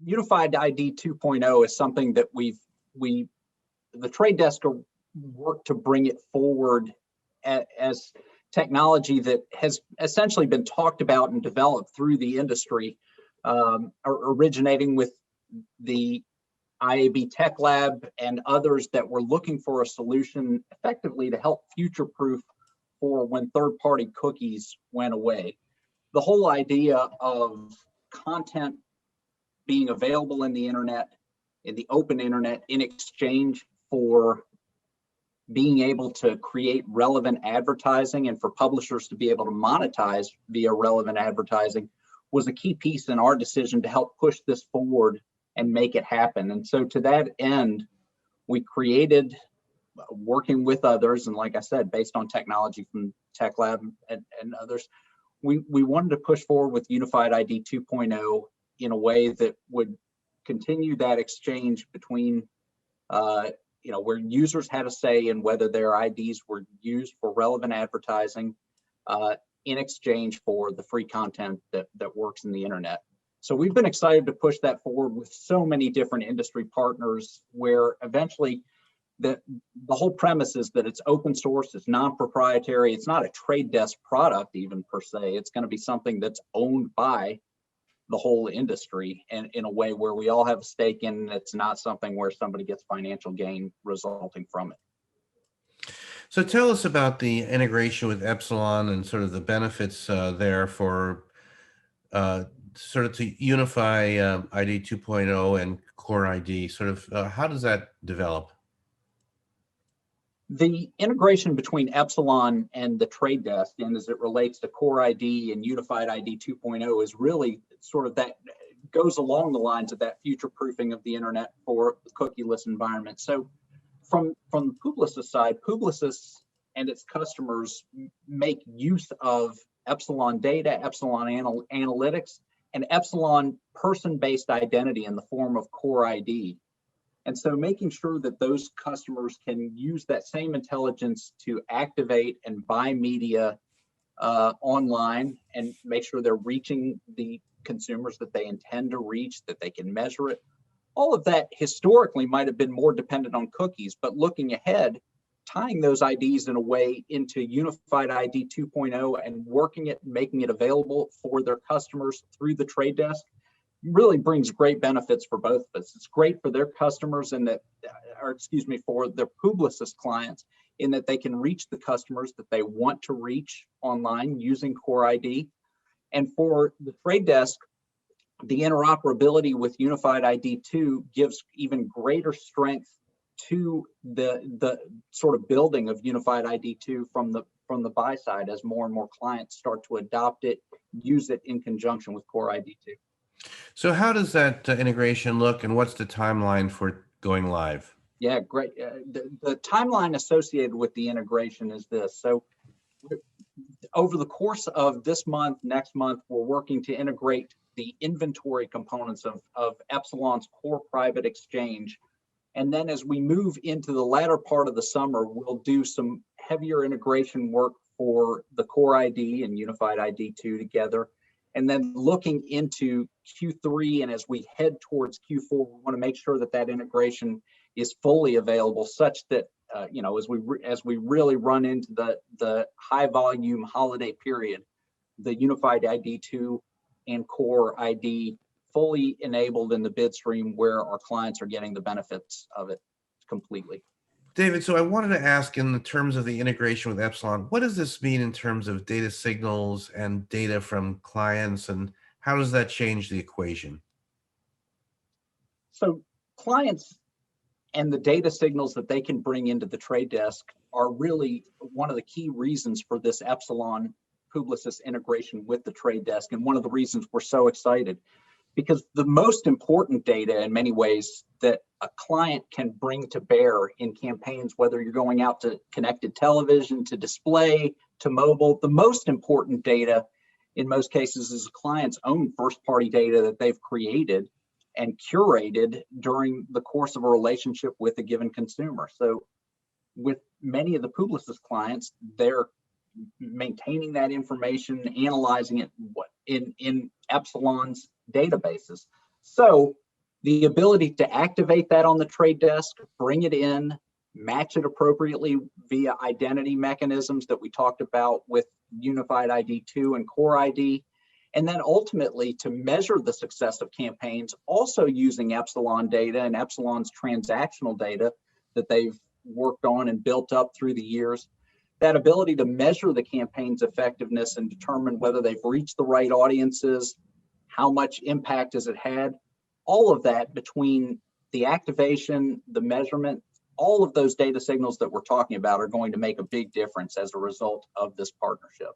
Unified ID 2.0 is something that the Trade Desk worked to bring it forward as technology that has essentially been talked about and developed through the industry, originating with the IAB Tech Lab and others that were looking for a solution effectively to help future-proof for when third-party cookies went away. The whole idea of content being available in the internet, in the open internet, in exchange for being able to create relevant advertising and for publishers to be able to monetize via relevant advertising was a key piece in our decision to help push this forward and make it happen. And so to that end, we created, working with others, and like I said, based on technology from Tech Lab and others, we wanted to push forward with Unified ID 2.0 in a way that would continue that exchange between where users had a say in whether their IDs were used for relevant advertising in exchange for the free content that works in the internet. So we've been excited to push that forward with so many different industry partners, where eventually the whole premise is that it's open source, it's non-proprietary, it's not a Trade Desk product even per se. It's going to be something that's owned by the whole industry, and in a way where we all have a stake in. It's not something where somebody gets financial gain resulting from it. So tell us about the integration with Epsilon and sort of the benefits there for sort of to unify ID 2.0 and Core ID. Sort of how does that develop? The integration between Epsilon and the Trade Desk, and as it relates to Core ID and Unified ID 2.0, is really sort of that goes along the lines of that future proofing of the internet for the cookieless environment. So from the Publicis side, Publicis and its customers make use of Epsilon data, Epsilon analytics, and Epsilon person-based identity in the form of Core ID. And so making sure that those customers can use that same intelligence to activate and buy media online and make sure they're reaching the consumers that they intend to reach, that they can measure it. All of that historically might have been more dependent on cookies, but looking ahead, tying those IDs in a way into Unified ID 2.0 and working it, making it available for their customers through the Trade Desk really brings great benefits for both of us. It's great for their customers and that, or excuse me, for their Publicis clients, in that they can reach the customers that they want to reach online using Core ID. And for the Trade Desk, the interoperability with Unified ID 2 gives even greater strength to the sort of building of Unified ID 2 from the buy side, as more and more clients start to adopt it, use it in conjunction with Core ID 2. So how does that integration look, and what's the timeline for going live? Yeah, great. The timeline associated with the integration is this. So over the course of this month, next month, we're working to integrate the inventory components of Epsilon's core private exchange. And then as we move into the latter part of the summer, we'll do some heavier integration work for the Core ID and Unified ID 2 together. And then looking into Q3, and as we head towards Q4, we want to make sure that that integration is fully available, such that as we really run into the high volume holiday period, the Unified ID 2 and Core ID fully enabled in the bid stream, where our clients are getting the benefits of it completely. David, so I wanted to ask, in the terms of the integration with Epsilon, what does this mean in terms of data signals and data from clients, and how does that change the equation? So clients and the data signals that they can bring into the Trade Desk are really one of the key reasons for this Epsilon Publicis integration with the Trade Desk, and one of the reasons we're so excited. Because the most important data in many ways that a client can bring to bear in campaigns, whether you're going out to connected television, to display, to mobile, the most important data in most cases is a client's own first-party data that they've created and curated during the course of a relationship with a given consumer. So with many of the Publicis clients, they're maintaining that information, analyzing it in Epsilon's databases. So The ability to activate that on the trade desk, bring it in, match it appropriately via identity mechanisms that we talked about with Unified ID 2 and Core ID, and then ultimately to measure the success of campaigns, also using Epsilon data and Epsilon's transactional data that they've worked on and built up through the years. That ability to measure the campaign's effectiveness and determine whether they've reached the right audiences, how much impact has it had, all of that between the activation, the measurement, all of those data signals that we're talking about are going to make a big difference as a result of this partnership.